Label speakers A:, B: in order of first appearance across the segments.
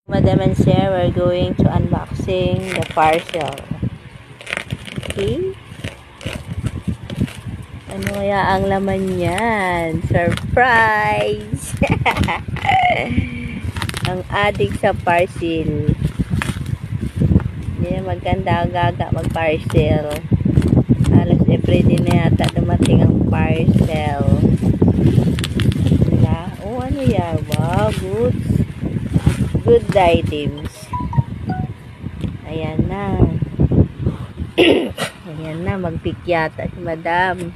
A: Madam and Sir, we're going to unboxing the parcel. Okay? Ano kaya ang laman niyan? Surprise! Ang adik sa parcel. Hindi na maganda gaga mag-parcel. Alas everyday na yata dumating ang parcel. Diba? Oh, ano yan? Wow, good items. Ayan na. Ayan na, mag-pick yata si Madam.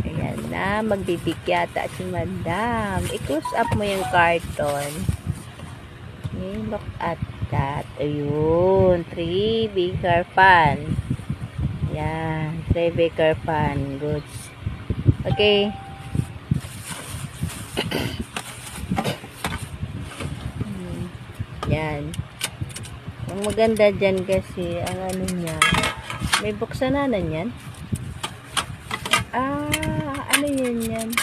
A: Ayan na, mag-pick yata si Madam. I-close up mo yung carton. Okay, look at that. Ayun, 3 bigger fan. Ayan, 3 bigger fan. Goods. Okay. Yan. Ang maganda dyan kasi, ang ano niya, may buksananan yan. Ano yan?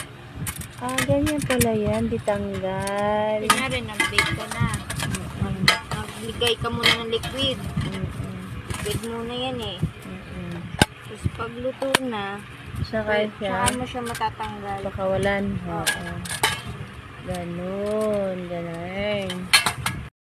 A: Ganyan pala yan, ditanggal.
B: Kunyari, nag-bake ka na. Nagligay ka muna ng liquid. Bake muna yan eh. Tapos pagluto na,
A: Saka
B: saan mo siya matatanggal.
A: pakawalan. Ganun.